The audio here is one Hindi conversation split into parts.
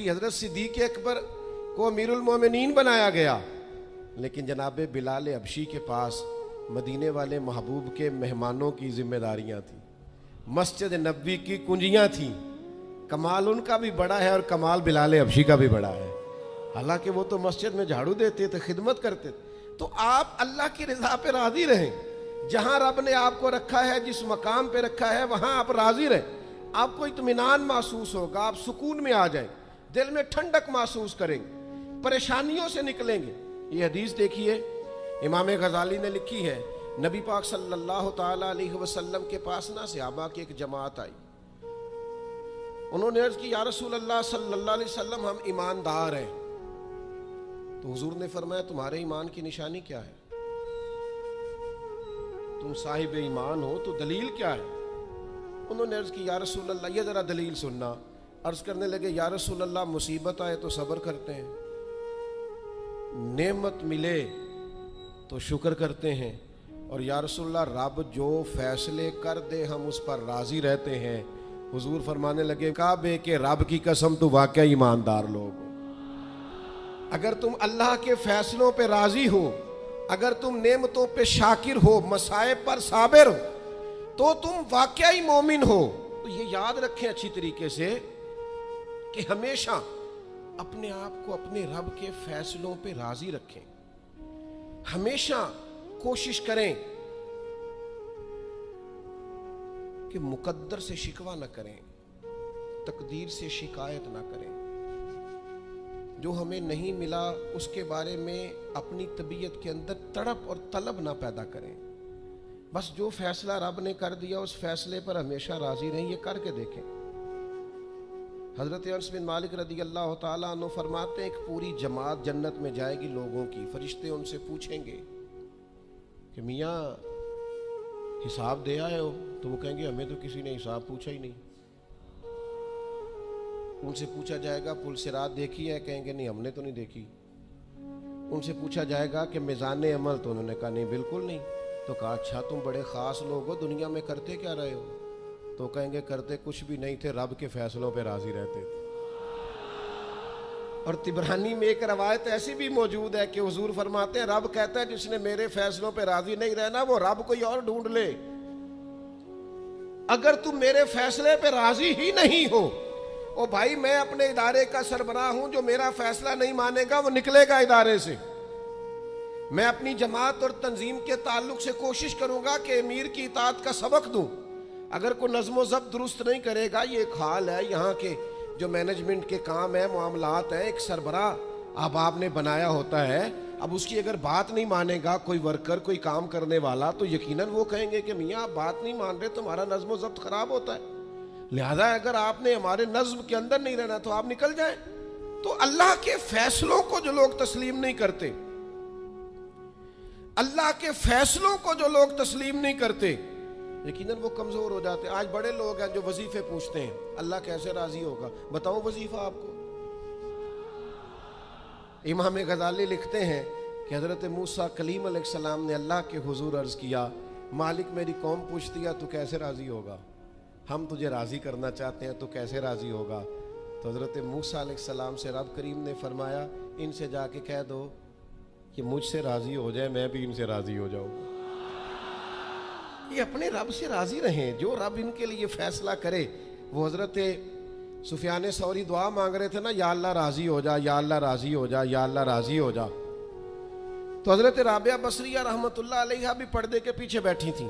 हजरत सिद्दीक़ अकबर को अमीरुल मोमिनीन बनाया गया, लेकिन जनाब बिलाल हबशी के पास मदीने वाले महबूब के मेहमानों की जिम्मेदारियां थी, मस्जिद नबवी की कुंजियां थी। कमाल उनका भी बड़ा है और कमाल बिलाल हबशी का भी बड़ा है। हालांकि वो तो मस्जिद में झाड़ू देते थे, खिदमत करते थे। तो आप अल्लाह की रजा पे राजी रहें। जहां रब ने आपको रखा है, जिस मकाम पे रखा है, वहां आप राजी रहें। आपको इत्मीनान महसूस होगा, आप सुकून में आ जाएं, दिल में ठंडक महसूस करेंगे, परेशानियों से निकलेंगे। ये हदीस देखिए, इमाम गजाली ने लिखी है, नबी पाक सल्लल्लाहु ताला अलैहि वसल्लम के पास ना सहाबा की एक जमात आई। उन्होंने अर्ज की, या रसूल अल्लाह सल्लल्लाहु अलैहि वसल्लम, हम ईमानदार हैं। तो हुजूर ने फरमाया, तुम्हारे ईमान की निशानी क्या है? तुम साहिब ईमान हो तो दलील क्या है? उन्होंने अर्ज की, या रसूल अल्लाह, ये जरा दलील सुनना। अर्ज करने लगे, या रसूल अल्लाह, मुसीबत आए तो सब्र करते हैं, नेमत मिले तो शुक्र करते हैं, और या रसूलल्लाह रब जो फैसले कर दे हम उस पर राजी रहते हैं। हुजूर फरमाने लगे, काबे के रब की कसम, तो वाकई ईमानदार लोग हो। अगर तुम अल्लाह के फैसलों पे राजी हो, अगर तुम नेमतों पे शाकिर हो, मसाइब पर साबिर हो, तो तुम वाकई मोमिन हो। तो ये याद रखें अच्छी तरीके से कि हमेशा अपने आप को अपने रब के फैसलों पे राजी रखें। हमेशा कोशिश करें कि मुकद्दर से शिकवा न करें, तकदीर से शिकायत ना करें। जो हमें नहीं मिला उसके बारे में अपनी तबीयत के अंदर तड़प और तलब ना पैदा करें। बस जो फैसला रब ने कर दिया उस फैसले पर हमेशा राजी रहें। ये करके देखें। हजरत अनस बिन मालिक रदी अल्लाह ताला अन्हु फरमाते हैं, एक पूरी जमात जन्नत में जाएगी लोगों की। फरिश्ते उनसे पूछेंगे कि मियाँ हिसाब दे आए हो? तो वो कहेंगे, हमें तो किसी ने हिसाब पूछा ही नहीं। उनसे पूछा जाएगा, पुल सिरात देखी है? कहेंगे, नहीं, हमने तो नहीं देखी। उनसे पूछा जाएगा कि मिज़ान अमल? तो उन्होंने कहा, नहीं, बिल्कुल नहीं। तो कहा, अच्छा, तुम बड़े ख़ास लोग हो, दुनिया में करते क्या रहे हो? तो कहेंगे, करते कुछ भी नहीं थे, रब के फैसलों पे राजी रहते थे। और तिबरानी में एक रवायत ऐसी भी मौजूद है कि हुजूर फरमाते हैं, रब कहता है, जिसने मेरे फैसलों पे राजी नहीं रहना वो रब कोई और ढूंढ ले। अगर तुम मेरे फैसले पे राजी ही नहीं हो, ओ भाई, मैं अपने इदारे का सरबराह हूं, जो मेरा फैसला नहीं मानेगा वो निकलेगा इदारे से। मैं अपनी जमात और तंजीम के ताल्लुक से कोशिश करूंगा कि अमीर की इताअत का सबक दूं। अगर कोई नज़्म ज़ब्त दुरुस्त नहीं करेगा, ये एक हाल है यहाँ के जो मैनेजमेंट के काम है, मामलात है, एक सरबराह अहबाब ने बनाया होता है। अब उसकी अगर बात नहीं मानेगा कोई वर्कर, कोई काम करने वाला, तो यकीनन वो कहेंगे कि मियाँ आप बात नहीं मान रहे, तुम्हारा नज़्म ज़ब्त खराब होता है। लिहाजा अगर आपने हमारे नज़्म के अंदर नहीं रहना तो आप निकल जाएं। तो अल्लाह के फैसलों को जो लोग तस्लीम नहीं करते, अल्लाह के फैसलों को जो लोग तस्लीम नहीं करते, यकीनन वो कमजोर हो जाते हैं। आज बड़े लोग हैं जो वजीफे पूछते हैं, अल्लाह कैसे राजी होगा? बताओ वजीफा आपको। इमाम गजाली लिखते हैं कि हजरत मूसा कलीम अलैहिस्सलाम ने अल्लाह के हुजूर अर्ज किया, मालिक मेरी कौम पूछती है तू कैसे राजी होगा? हम तुझे राजी करना चाहते हैं, तो कैसे राजी होगा? तो हजरत मूसा अलैहिस्सलाम से रब करीम ने फरमाया, इनसे जाके कह दो कि मुझसे राजी हो जाए, मैं भी इनसे राजी हो जाऊं। ये अपने रब से राजी रहें, जो रब इनके लिए फैसला करे। वो हजरत सुफियान सौरी दुआ मांग रहे थे ना, या अल्लाह राजी हो जा, या अल्लाह राजी हो जा, या अल्लाह राजी हो जा। तो हजरत राबिया बसरिया रहमतुल्लाह अलैहा भी पर्दे के पीछे बैठी थी।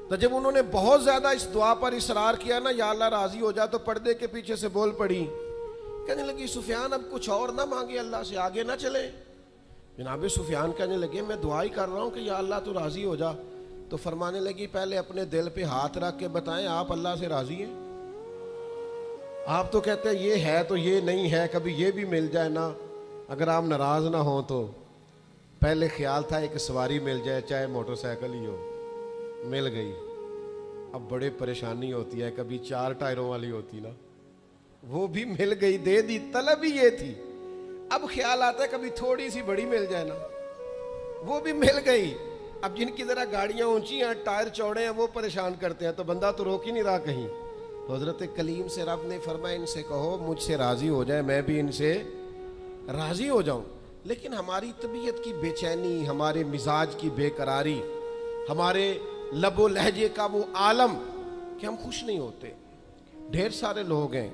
तो जब उन्होंने बहुत ज्यादा इस दुआ पर इसरार किया ना, या अल्लाह राजी हो जा, तो पर्दे के पीछे से बोल पड़ी, कहने लगी, सुफियान अब कुछ और ना मांगे अल्लाह से, आगे ना चले। जनाब सुफियान कहने लगे, मैं दुआ ही कर रहा हूँ कि या अल्लाह तू राजी हो जा। तो फरमाने लगी, पहले अपने दिल पे हाथ रख के बताएं आप अल्लाह से राजी हैं? आप तो कहते हैं ये है तो ये नहीं है, कभी ये भी मिल जाए ना। अगर आप नाराज ना हो तो पहले ख्याल था एक सवारी मिल जाए, चाहे मोटरसाइकिल ही हो, मिल गई। अब बड़े परेशानी होती है, कभी 4 टायरों वाली होती ना, वो भी मिल गई, दे दी, तलब ही ये थी। अब ख्याल आता है कभी थोड़ी सी बड़ी मिल जाए ना, वो भी मिल गई। अब जिनकी जरा गाड़ियां ऊंची हैं, टायर चौड़े हैं, वो परेशान करते हैं, तो बंदा तो रोक ही नहीं रहा कहीं। तो हजरत कलीम से रब ने फरमाया इनसे कहो मुझसे राजी हो जाए, मैं भी इनसे राजी हो जाऊं। लेकिन हमारी तबीयत की बेचैनी, हमारे मिजाज की बेकरारी, हमारे लबो लहजे का वो आलम कि हम खुश नहीं होते। ढेर सारे लोग हैं,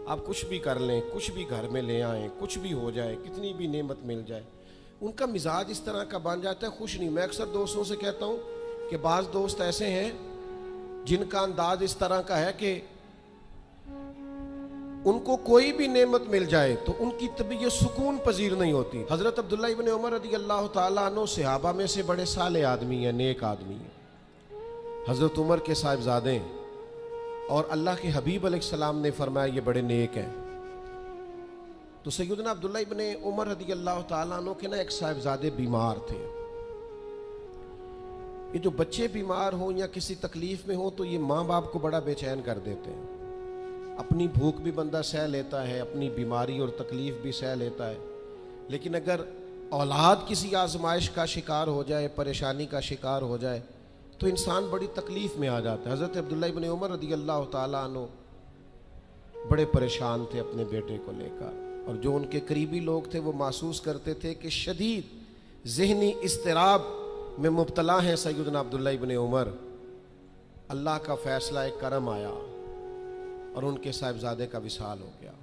आप कुछ भी कर लें, कुछ भी घर में ले आए, कुछ भी हो जाए, कितनी भी नेमत मिल जाए, उनका मिजाज इस तरह का बन जाता है, खुश नहीं। मैं अक्सर दोस्तों से कहता हूँ कि बाज़ दोस्त ऐसे हैं जिनका अंदाज इस तरह का है कि उनको कोई भी नेमत मिल जाए तो उनकी तबीयत सुकून पजीर नहीं होती। हज़रत अब्दुल्ला इब्न उमर रज़ी अल्लाह ताला अन्हु सहाबा में से बड़े साले आदमी हैं, नेक आदमी हैं, हज़रत उमर के साहिबजादे हैं, और अल्लाह के हबीब अलैहिस्सलाम ने फरमाया ये बड़े नेक हैं। तो सैयदना अब्दुल्ला इब्न उमर रज़ी अल्लाह ताला अन्हु के ना एक साहिबजादे बीमार थे। ये जो बच्चे बीमार हों या किसी तकलीफ में हो तो ये माँ बाप को बड़ा बेचैन कर देते हैं। अपनी भूख भी बंदा सह लेता है, अपनी बीमारी और तकलीफ भी सह लेता है, लेकिन अगर औलाद किसी आजमाइश का शिकार हो जाए, परेशानी का शिकार हो जाए, तो इंसान बड़ी तकलीफ में आ जाता है। हज़रत अब्दुल्ला इब्न उमर रज़ी अल्लाह ताला अन्हु बड़े परेशान थे अपने बेटे को लेकर, और जो उनके करीबी लोग थे वो महसूस करते थे कि शदीद ज़हनी इस्तिराब में मुब्तला हैं सैयदना अब्दुल्ला इब्न उमर। अल्लाह का फैसला एक करम आया और उनके साहिबजादे का विसाल हो गया।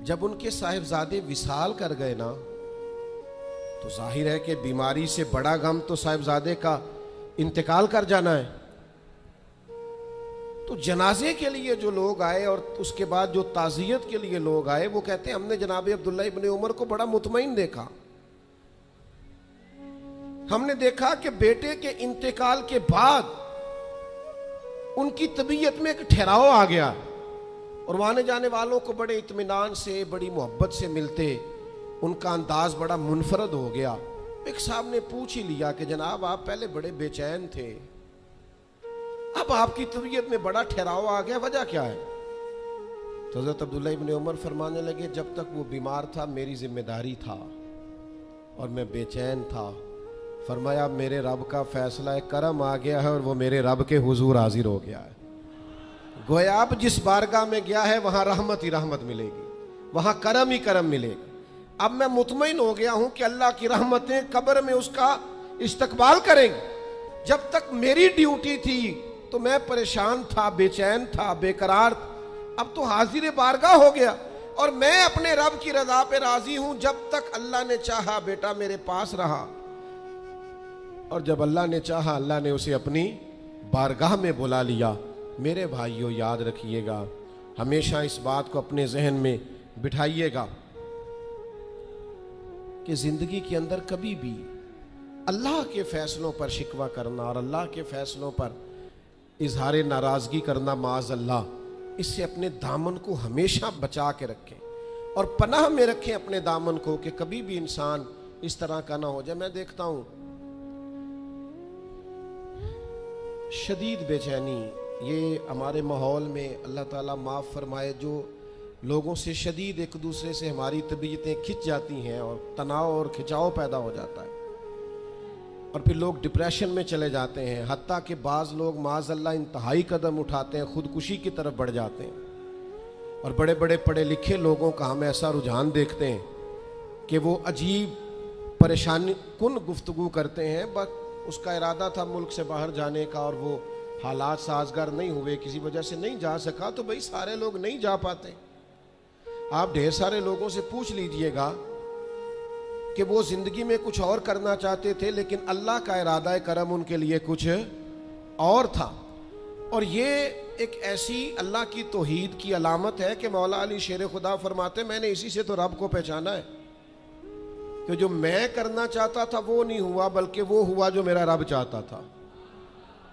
जब उनके साहिबजादे विसाल कर गए ना, तो जाहिर है कि बीमारी से बड़ा गम तो साहिबजादे का इंतकाल कर जाना है। तो जनाजे के लिए जो लोग आए और उसके बाद जो ताज़ियत के लिए लोग आए, वो कहते हैं हमने जनाब अब्दुल्ला इब्न उमर को बड़ा मुतमईन देखा। हमने देखा कि बेटे के इंतकाल के बाद उनकी तबीयत में एक ठहराव आ गया, और वहाँ आने जाने वालों को बड़े इत्मीनान से, बड़ी मोहब्बत से मिलते, उनका अंदाज बड़ा मुनफरद हो गया। एक साहब ने पूछ ही लिया कि जनाब आप पहले बड़े बेचैन थे, अब आपकी तबीयत में बड़ा ठहराव आ गया, वजह क्या है? तो हज़रत अब्दुल्ला इब्न उमर फरमाने लगे जब तक वो बीमार था मेरी जिम्मेदारी था और मैं बेचैन था। फरमाया मेरे रब का फैसला है, करम आ गया है और वो मेरे रब के हुजूर हाजिर हो गया है। गोया अब जिस बारगाह में गया है वहाँ रहमत ही रहमत मिलेगी, वहाँ करम ही करम मिलेगा। अब मैं मुतमईन हो गया हूँ कि अल्लाह की रहमतें कब्र में उसका इस्तकबाल करेंगे। जब तक मेरी ड्यूटी थी तो मैं परेशान था, बेचैन था, बेकरार, अब तो हाजिर बारगाह हो गया और मैं अपने रब की रजा पे राजी हूँ। जब तक अल्लाह ने चाहा बेटा मेरे पास रहा, और जब अल्लाह ने चाहा अल्लाह ने उसे अपनी बारगाह में बुला लिया। मेरे भाइयों याद रखिएगा, हमेशा इस बात को अपने जहन में बिठाइएगा कि ज़िंदगी के अंदर कभी भी अल्लाह के फ़ैसलों पर शिकवा करना और अल्लाह के फ़ैसलों पर इजहार नाराज़गी करना, माज़ अल्लाह, इससे अपने दामन को हमेशा बचा के रखें और पनाह में रखें अपने दामन को कि कभी भी इंसान इस तरह का ना हो जाए। मैं देखता हूँ शदीद बेचैनी ये हमारे माहौल में, अल्लाह ताला माफ़ फरमाए, जो लोगों से शदीद एक दूसरे से हमारी तबीयतें खिंच जाती हैं और तनाव और खिंचाव पैदा हो जाता है, और फिर लोग डिप्रेशन में चले जाते हैं। हत्ता कि बाज़ लोग माज़अल्लाह इंतहाई कदम उठाते हैं, ख़ुदकुशी की तरफ बढ़ जाते हैं। और बड़े बड़े पढ़े लिखे लोगों का हम ऐसा रुझान देखते हैं कि वो अजीब परेशानी कुन गुफ्तगू करते हैं, बस उसका इरादा था मुल्क से बाहर जाने का और वो हालात साजगार नहीं हुए, किसी वजह से नहीं जा सका। तो भाई सारे लोग नहीं जा पाते। आप ढेर सारे लोगों से पूछ लीजिएगा कि वो ज़िंदगी में कुछ और करना चाहते थे, लेकिन अल्लाह का इरादा करम उनके लिए कुछ और था। और ये एक ऐसी अल्लाह की तौहीद की अलामत है कि मौला अली शेर खुदा फरमाते मैंने इसी से तो रब को पहचाना है कि जो मैं करना चाहता था वो नहीं हुआ, बल्कि वो हुआ जो मेरा रब चाहता था।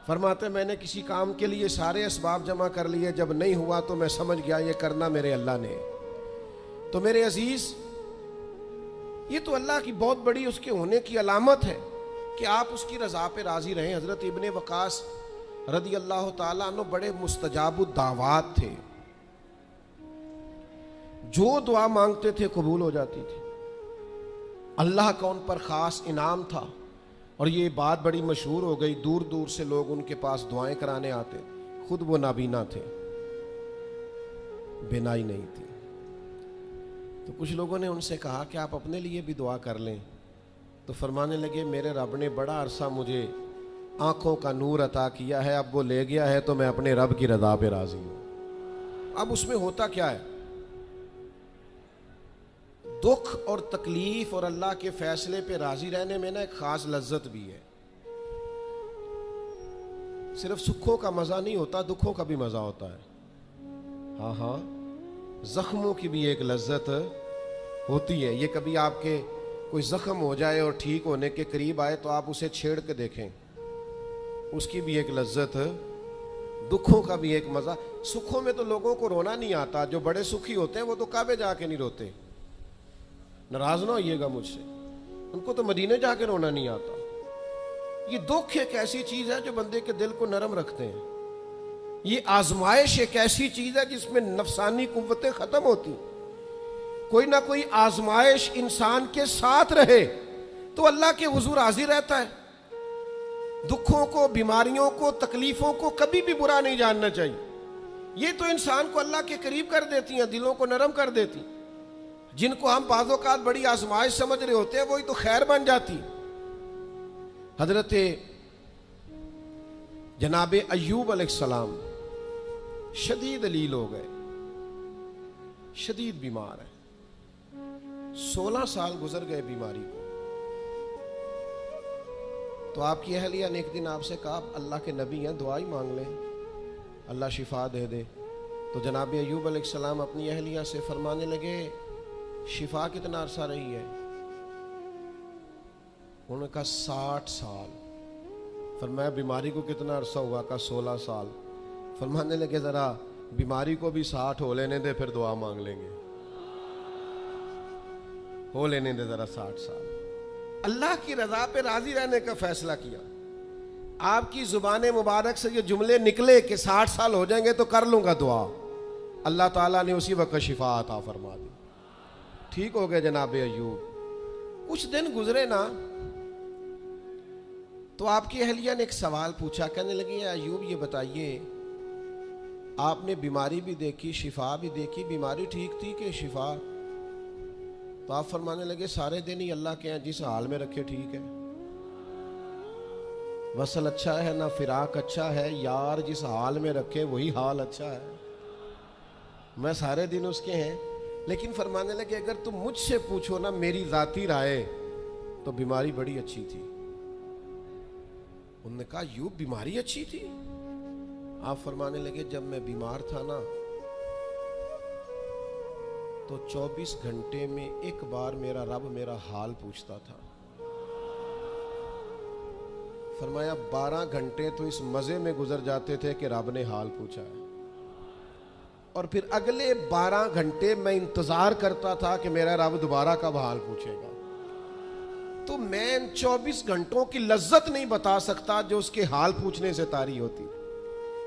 फरमाते मैंने किसी काम के लिए सारे असबाब जमा कर लिए, जब नहीं हुआ तो मैं समझ गया ये करना मेरे अल्लाह ने। तो मेरे अजीज़, ये तो अल्लाह की बहुत बड़ी उसके होने की अलामत है कि आप उसकी रज़ा पे राज़ी रहें। हज़रत इब्ने वक़ास रज़ी अल्लाह ताला अन्हु बड़े मुस्तजाबुद दावात थे, जो दुआ मांगते थे कबूल हो जाती थी। अल्लाह का उन पर ख़ास इनाम था और ये बात बड़ी मशहूर हो गई, दूर दूर से लोग उनके पास दुआएं कराने आते। खुद वो नाबीना थे, बिनाई नहीं थी। तो कुछ लोगों ने उनसे कहा कि आप अपने लिए भी दुआ कर लें। तो फरमाने लगे, मेरे रब ने बड़ा अरसा मुझे आंखों का नूर अता किया है, अब वो ले गया है तो मैं अपने रब की रज़ा पे राजी हूं। अब उसमें होता क्या है, दुख और तकलीफ और अल्लाह के फैसले पे राजी रहने में ना एक खास लज्जत भी है। सिर्फ सुखों का मजा नहीं होता, दुखों का भी मजा होता है। हाँ हाँ, जख्मों की भी एक लज्जत होती है। ये कभी आपके कोई जख्म हो जाए और ठीक होने के करीब आए तो आप उसे छेड़ के देखें, उसकी भी एक लज्जत, दुखों का भी एक मजा। सुखों में तो लोगों को रोना नहीं आता, जो बड़े सुखी होते हैं वो तो काबे जाके नहीं रोते, नाराज ना होइएगा मुझसे, उनको तो मदीने जाके रोना नहीं आता। ये दुख एक ऐसी चीज है जो बंदे के दिल को नरम रखते हैं। ये आजमाइश एक ऐसी चीज है जिसमें नफसानी कुव्वतें खत्म होती। कोई ना कोई आजमाइश इंसान के साथ रहे तो अल्लाह के हुजूर हाजिर रहता है। दुखों को, बीमारियों को, तकलीफों को कभी भी बुरा नहीं जानना चाहिए। ये तो इंसान को अल्लाह के करीब कर देती हैं, दिलों को नरम कर देती। जिनको हम बाज़-औक़ात बड़ी आजमाइश समझ रहे होते हैं वही तो खैर बन जाती। हजरत जनाब अय्यूब अलैहिस्सलाम शदीद अलील हो गए, शदीद बीमार है, 16 साल गुजर गए बीमारी को। तो आपकी अहलिया ने एक दिन आपसे कहा, अल्लाह के नबी हैं, दुआ ही मांग लें, अल्लाह शिफा दे दे। तो जनाब अय्यूब अलैहिस्सलाम अपनी अहलिया से फरमाने लगे, शिफा कितना अरसा रही है? उन्होंने कहा 60 साल। फरमाया बीमारी को कितना अरसा हुआ? का 16 साल। फरमाने लगे, जरा बीमारी को भी 60 हो लेने दे, फिर दुआ मांग लेंगे। हो लेने दे जरा 60 साल। अल्लाह की रजा पे राजी रहने का फैसला किया। आपकी जुबान मुबारक से ये जुमले निकले कि 60 साल हो जाएंगे तो कर लूंगा दुआ, अल्लाह ताला ने उसी वक्त शिफा अता फरमा दी, ठीक हो गए जनाब अय्यूब। कुछ दिन गुजरे ना तो आपकी अहलिया ने एक सवाल पूछा, कहने लगी, अय्यूब ये बताइए, आपने बीमारी भी देखी, शिफा भी देखी, बीमारी ठीक थी कि शिफा? तो आप फरमाने लगे, सारे दिन ही अल्लाह के हैं, जिस हाल में रखे ठीक है। वसल अच्छा है ना फिराक अच्छा है, यार जिस हाल में रखे वही हाल अच्छा है, मैं सारे दिन उसके हैं। लेकिन फरमाने लगे, अगर तुम मुझसे पूछो ना मेरी जाती राय, तो बीमारी बड़ी अच्छी थी। उन्होंने कहा, यूं बीमारी अच्छी थी? आप फरमाने लगे, जब मैं बीमार था ना तो 24 घंटे में एक बार मेरा रब मेरा हाल पूछता था। फरमाया 12 घंटे तो इस मजे में गुजर जाते थे कि रब ने हाल पूछा है, और फिर अगले 12 घंटे मैं इंतजार करता था कि मेरा रब दोबारा कब हाल पूछेगा। तो मैं 24 घंटों की लज्जत नहीं बता सकता जो उसके हाल पूछने से तारी होती।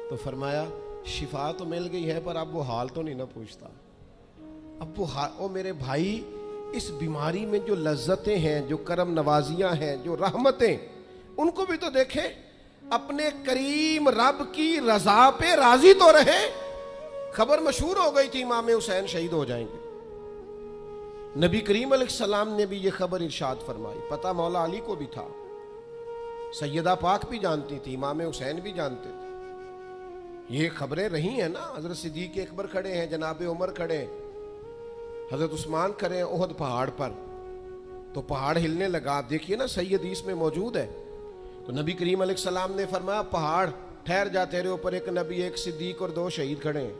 तो फरमाया, शिफा तो मिल गई है पर अब वो हाल तो नहीं ना पूछता। अब वो ओ मेरे भाई, इस बीमारी में जो लज्जतें हैं, जो करम नवाजियां हैं, जो रहमतें, उनको भी तो देखें। अपने करीम रब की रजा पे राजी तो रहे। खबर मशहूर हो गई थी इमाम हुसैन शहीद हो जाएंगे। नबी करीम अलैहिस्सलाम ने भी ये खबर इरशाद फरमाई। पता मौला अली को भी था, सैयदा पाक भी जानती थी, इमाम हुसैन भी जानते थे। ये खबरें रही हैं ना। हजरत सिद्दीक अकबर खड़े हैं, जनाब उमर खड़े हैं, हजरत उस्मान खड़े हैं ओहद पहाड़ पर, तो पहाड़ हिलने लगा। देखिए ना, सही हदीस में मौजूद है। तो नबी करीम अलैहिस्सलाम ने फरमाया, पहाड़ ठहर जा, तेरे ऊपर एक नबी, एक सिद्दीक और 2 शहीद खड़े हैं।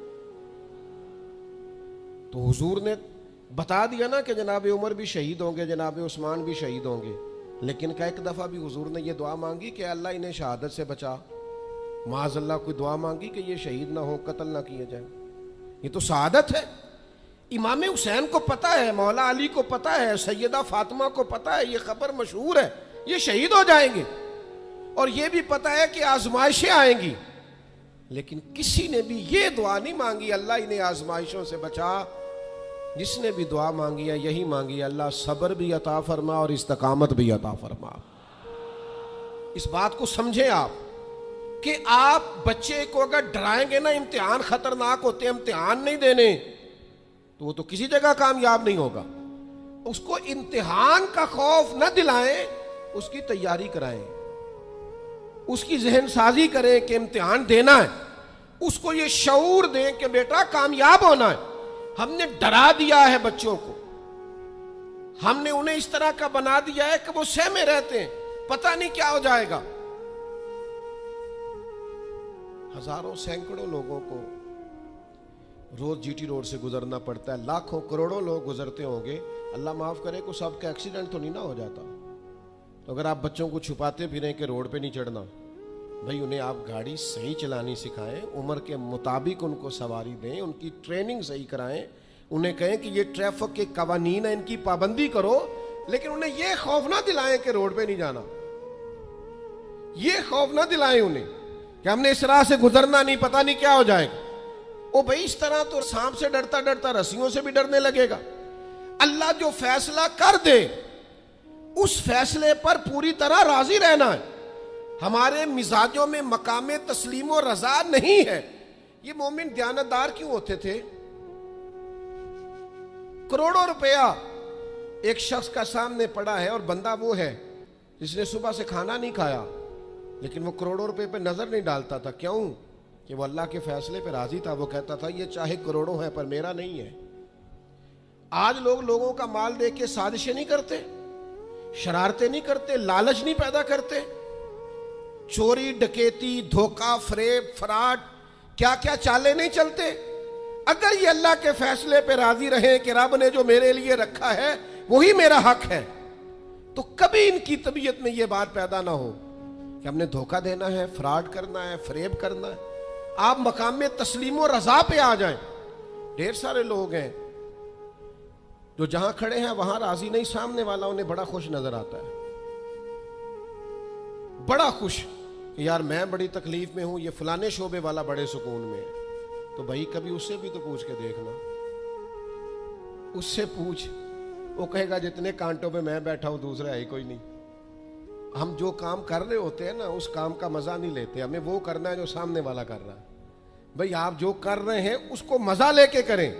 तो हुजूर ने बता दिया ना कि जनाब उमर भी शहीद होंगे, जनाब उस्मान भी शहीद होंगे। लेकिन क्या एक दफ़ा भी हुजूर ने ये दुआ मांगी कि अल्लाह इन्हें शहादत से बचा? माज़अल्लाह कोई दुआ मांगी कि ये शहीद ना हो, कत्ल ना किए जाए? ये तो शहादत है। इमाम हुसैन को पता है, मौला अली को पता है, सैयदा फातिमा को पता है, ये खबर मशहूर है, ये शहीद हो जाएंगे। और ये भी पता है कि आजमाइशें आएंगी। लेकिन किसी ने भी ये दुआ नहीं मांगी, अल्लाह इन्हें आजमाइशों से बचा। जिसने भी दुआ मांगी है यही मांगी, अल्लाह सब्र भी अता फरमा और इस्तकामत भी अता फरमा। इस बात को समझें आप। कि आप बच्चे को अगर डराएंगे ना इम्तिहान खतरनाक होते हैं, इम्तिहान नहीं देने, तो वो तो किसी जगह कामयाब नहीं होगा। उसको इम्तिहान का खौफ न दिलाएं, उसकी तैयारी कराएं, उसकी जहन साजी करें कि इम्तिहान देना है, उसको ये शऊर दें कि बेटा कामयाब होना है। हमने डरा दिया है बच्चों को, हमने उन्हें इस तरह का बना दिया है कि वो सहमे रहते हैं, पता नहीं क्या हो जाएगा। हजारों सैकड़ों लोगों को रोज जीटी रोड से गुजरना पड़ता है, लाखों करोड़ों लोग गुजरते होंगे, अल्लाह माफ करे को सबका एक्सीडेंट तो नहीं ना हो जाता। तो अगर आप बच्चों को छुपाते फिरें कि रोड पे नहीं चढ़ना, भाई उन्हें आप गाड़ी सही चलानी सिखाएं, उम्र के मुताबिक उनको सवारी दें, उनकी ट्रेनिंग सही कराएं, उन्हें कहें कि ये ट्रैफिक के कवानीन है, इनकी पाबंदी करो, लेकिन उन्हें यह खौफ ना दिलाएं कि रोड पे नहीं जाना। ये खौफ ना दिलाएं उन्हें कि हमने इस राह से गुजरना नहीं, पता नहीं क्या हो जाएगा। ओ भाई इस तरह तो सांप से डरता डरता रस्सियों से भी डरने लगेगा। अल्लाह जो फैसला कर दे उस फैसले पर पूरी तरह राजी रहना है। हमारे मिजाजों में मकामे तस्लीम और रजा नहीं है। ये मोमिन दयानतदार क्यों होते थे? करोड़ों रुपया एक शख्स का सामने पड़ा है और बंदा वो है जिसने सुबह से खाना नहीं खाया, लेकिन वो करोड़ों रुपए पे नजर नहीं डालता था। क्यों? कि वो अल्लाह के फैसले पे राजी था। वो कहता था ये चाहे करोड़ों है पर मेरा नहीं है। आज लोग लोगों का माल दे के साजिशें नहीं करते, शरारतें नहीं करते, लालच नहीं पैदा करते, चोरी डकैती धोखा फरेब फराड क्या क्या चाले नहीं चलते। अगर ये अल्लाह के फैसले पे राजी रहे कि रब ने जो मेरे लिए रखा है वही मेरा हक है, तो कभी इनकी तबीयत में ये बात पैदा ना हो कि हमने धोखा देना है, फ्रॉड करना है, फरेब करना है। आप मकाम में तस्लीम और रजा पे आ जाएं। ढेर सारे लोग हैं जो जहां खड़े हैं वहां राजी नहीं, सामने वाला उन्हें बड़ा खुश नजर आता है, बड़ा खुश कि यार मैं बड़ी तकलीफ में हूं, ये फलाने शोबे वाला बड़े सुकून में है। तो भाई कभी उससे भी तो पूछ के देखना, उससे पूछ, वो कहेगा जितने कांटों पे मैं बैठा हूं दूसरा है ही कोई नहीं। हम जो काम कर रहे होते हैं ना उस काम का मजा नहीं लेते, हमें वो करना है जो सामने वाला कर रहा है। भाई आप जो कर रहे हैं उसको मजा लेके करें,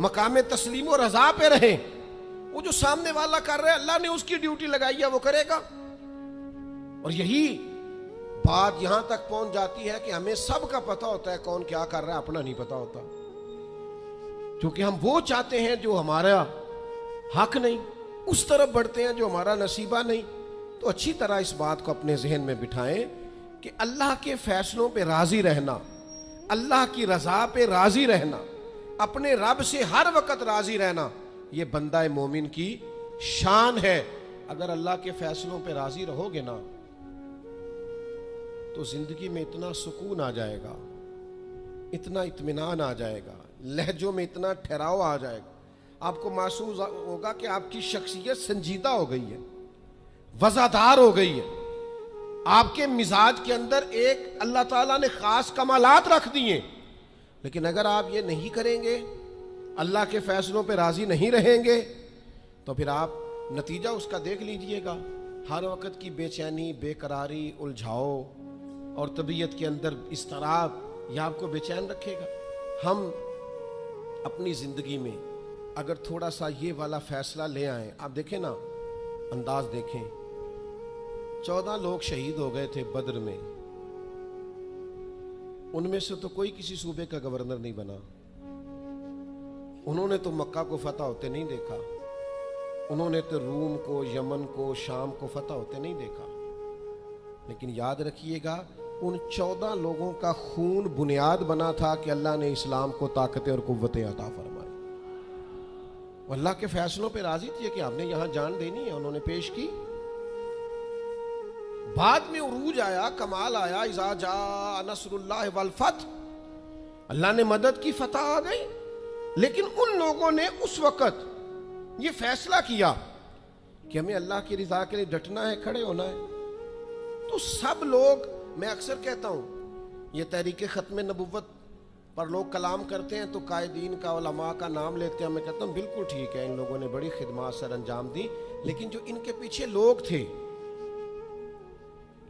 मकामे तस्लीम और रजा पे रहें। वो जो सामने वाला कर रहा है अल्लाह ने उसकी ड्यूटी लगाई है, वो करेगा। और यही बात यहां तक पहुंच जाती है कि हमें सब का पता होता है कौन क्या कर रहा है, अपना नहीं पता होता, क्योंकि हम वो चाहते हैं जो हमारा हक नहीं, उस तरफ बढ़ते हैं जो हमारा नसीबा नहीं। तो अच्छी तरह इस बात को अपने जहन में बिठाएं कि अल्लाह के फैसलों पे राजी रहना, अल्लाह की रजा पे राजी रहना, अपने रब से हर वक्त राजी रहना, यह बंदा मोमिन की शान है। अगर अल्लाह के फैसलों पे राजी रहोगे ना तो जिंदगी में इतना सुकून आ जाएगा, इतना इत्मीनान आ जाएगा, लहजों में इतना ठहराव आ जाएगा, आपको महसूस होगा कि आपकी शख्सियत संजीदा हो गई है, वजादार हो गई है। आपके मिजाज के अंदर एक अल्लाह ताला ने खास कमालात रख दिए। लेकिन अगर आप ये नहीं करेंगे, अल्लाह के फैसलों पे राजी नहीं रहेंगे, तो फिर आप नतीजा उसका देख लीजिएगा। हर वक्त की बेचैनी, बेकरारी, उलझाओ और तबीयत के अंदर इस्तराब, यह आपको बेचैन रखेगा। हम अपनी जिंदगी में अगर थोड़ा सा ये वाला फैसला ले आए, आप देखें ना, अंदाज देखें, 14 लोग शहीद हो गए थे बद्र में, उनमें से तो कोई किसी सूबे का गवर्नर नहीं बना। उन्होंने तो मक्का को फतह होते नहीं देखा, उन्होंने तो रूम को, यमन को, शाम को फतह होते नहीं देखा। लेकिन याद रखिएगा, उन 14 लोगों का खून बुनियाद बना था कि अल्लाह ने इस्लाम को ताकतें और कुव्वतें अता फरमाई। अल्लाह के फैसलों पे राजी थे कि आपने यहां जान देनी है, उन्होंने पेश की। बाद में उरूज आया, कमाल आया, इज़ा जा नस्रुल्लाह वल फतह, अल्लाह ने मदद की, फतह आ गई। लेकिन उन लोगों ने उस वक्त ये फैसला किया कि हमें अल्लाह की रिजा के लिए डटना है, खड़े होना है। तो सब लोग, मैं अक्सर कहता हूं, ये तहरीक खत्म नबुव्वत पर लोग कलाम करते हैं तो कायदीन का, उलमा का नाम लेते हैं। मैं कहता हूं बिल्कुल ठीक है, इन लोगों ने बड़ी खिदमत सर अंजाम दी, लेकिन जो इनके पीछे लोग थे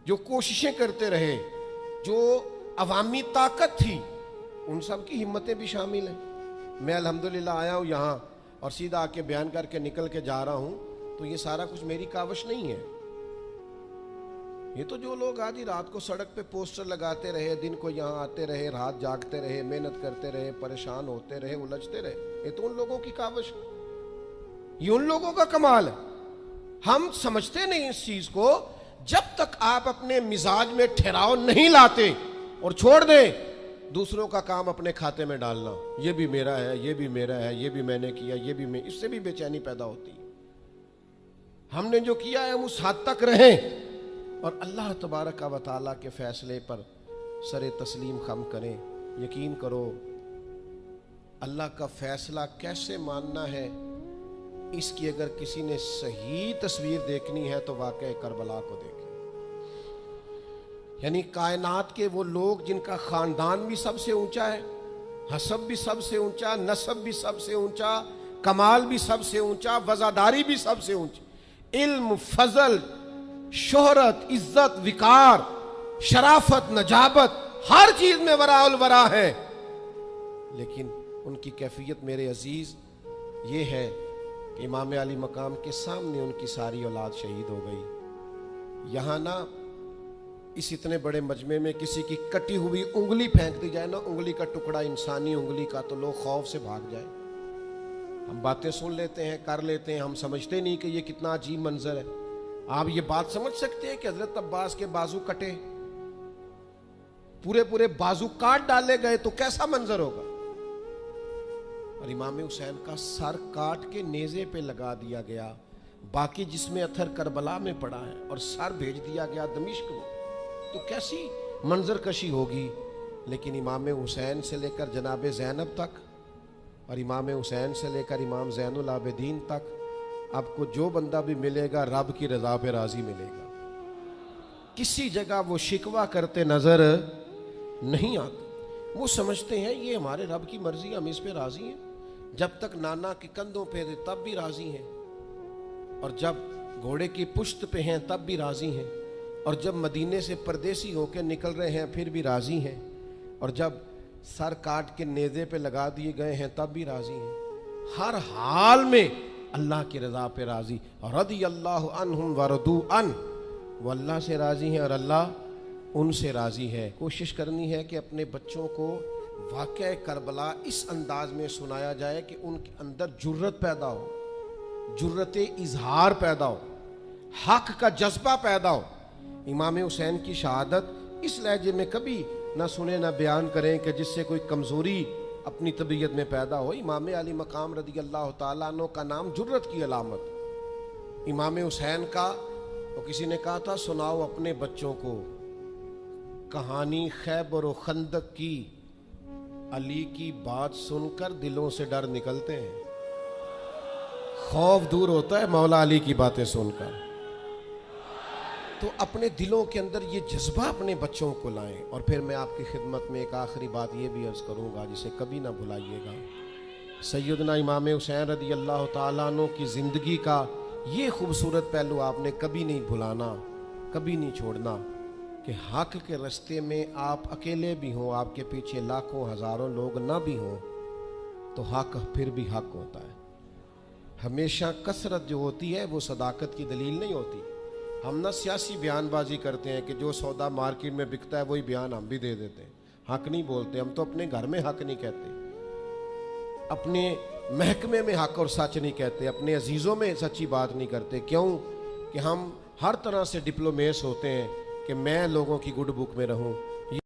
जो कोशिशें करते रहे जो अवामी ताकत थी, उन सब की हिम्मतें भी शामिल हैं। मैं अल्हम्दुलिल्लाह आया हूँ यहाँ और सीधा आके बयान करके निकल के जा रहा हूँ, तो ये सारा कुछ मेरी कावश नहीं है। ये तो जो लोग आधी रात को सड़क पे पोस्टर लगाते रहे, दिन को यहाँ आते रहे, रात जागते रहे, मेहनत करते रहे, परेशान होते रहे, उलझते रहे, ये तो उन लोगों की कावश है, ये उन लोगों का कमाल है। हम समझते नहीं इस चीज को। जब तक आप अपने मिजाज में ठहराव नहीं लाते और छोड़ दें दूसरों का काम अपने खाते में डालना, ये भी मेरा है, ये भी मेरा है, ये भी मैंने किया, ये भी मैं, इससे भी बेचैनी पैदा होती है। हमने जो किया है हम उस हद तक रहें और अल्लाह तबारक व तआला के फैसले पर सरे तस्लीम खम करें। यकीन करो अल्लाह का फैसला कैसे मानना है, इसकी अगर किसी ने सही तस्वीर देखनी है तो वाक़या करबला को देखें। यानी कायनात के वो लोग जिनका खानदान भी सबसे ऊंचा है, हसब भी सबसे ऊंचा, नसब भी सबसे ऊंचा, कमाल भी सबसे ऊंचा, वज़ादारी भी सबसे ऊंची, इल्म, फजल, शोहरत, इज्जत, विकार, शराफत, नजाबत, हर चीज में वराउल वरा है, लेकिन उनकी कैफियत मेरे अजीज ये है कि इमाम अली मकाम के सामने उनकी सारी औलाद शहीद हो गई। यहाँ ना इस इतने बड़े मजमे में किसी की कटी हुई उंगली फेंक दी जाए ना, उंगली का टुकड़ा इंसानी उंगली का, तो लोग खौफ से भाग जाए। हम बातें सुन लेते हैं, कर लेते हैं, हम समझते नहीं कि ये कितना अजीब मंजर है। आप ये बात समझ सकते हैं कि हजरत अब्बास के बाजू कटे, पूरे पूरे बाजू काट डाले गए, तो कैसा मंजर होगा। और इमाम हुसैन का सर काट के नेज़े पे लगा दिया गया, बाकी जिसमें अथर करबला में पड़ा है, और सर भेज दिया गया दमिश्क में, तो कैसी मंजर कशी होगी। लेकिन इमाम हुसैन से लेकर जनाब ज़ैनब तक और इमाम हुसैन से लेकर इमाम ज़ैनुल आबिदीन तक आपको जो बंदा भी मिलेगा रब की रज़ा पे राज़ी मिलेगा। किसी जगह वो शिकवा करते नज़र नहीं आते। वो समझते हैं ये हमारे रब की मर्जी, हम इस पे राज़ी हैं। जब तक नाना के कंधों पे थे तब भी राज़ी हैं, और जब घोड़े की पुश्त पे हैं तब भी राज़ी हैं, और जब मदीने से परदेसी होकर निकल रहे हैं फिर भी राज़ी हैं, और जब सर काट के नेज़े पे लगा दिए गए हैं तब भी राज़ी हैं। हर हाल में अल्लाह की रज़ा पे राज़ी। रदी अल्लाह अन्हुम व रदू अन, वो अल्लाह से राज़ी हैं और अल्लाह उनसे राज़ी है। कोशिश करनी है कि अपने बच्चों को वाक़या करबला इस अंदाज में सुनाया जाए कि उनके अंदर जुर्रत पैदा हो, जुर्रत इजहार पैदा हो, हक का जज्बा पैदा हो। इमाम हुसैन की शहादत इस लहजे में कभी ना सुने ना बयान करें कि जिससे कोई कमज़ोरी अपनी तबीयत में पैदा हो। इमाम अली मकाम रदी अल्लाह तआला अन्हु का नाम जुर्रत की अलामत। इमाम हुसैन का तो किसी ने कहा था सुनाओ अपने बच्चों को कहानी खैबर और खंदक की, अली की बात सुनकर दिलों से डर निकलते हैं, खौफ दूर होता है मौला अली की बातें सुनकर। तो अपने दिलों के अंदर ये जज्बा अपने बच्चों को लाएं। और फिर मैं आपकी खिदमत में एक आखिरी बात ये भी अर्ज़ करूँगा जिसे कभी ना भुलाइएगा। सैयदना इमाम हुसैन रदी अल्लाह तआला अन्हु की ज़िंदगी का ये खूबसूरत पहलू आपने कभी नहीं भुलाना, कभी नहीं छोड़ना कि हक के रास्ते में आप अकेले भी हों, आपके पीछे लाखों हज़ारों लोग ना भी हों, तो हक फिर भी हक होता है। हमेशा कसरत जो होती है वो सदाकत की दलील नहीं होती। हम ना सियासी बयानबाजी करते हैं कि जो सौदा मार्केट में बिकता है वही बयान हम भी दे देते हैं, हक नहीं बोलते। हम तो अपने घर में हक नहीं कहते, अपने महकमे में हक और सच नहीं कहते, अपने अजीज़ों में सच्ची बात नहीं करते। क्यों कि हम हर तरह से डिप्लोमेट होते हैं कि मैं लोगों की गुड बुक में रहूं,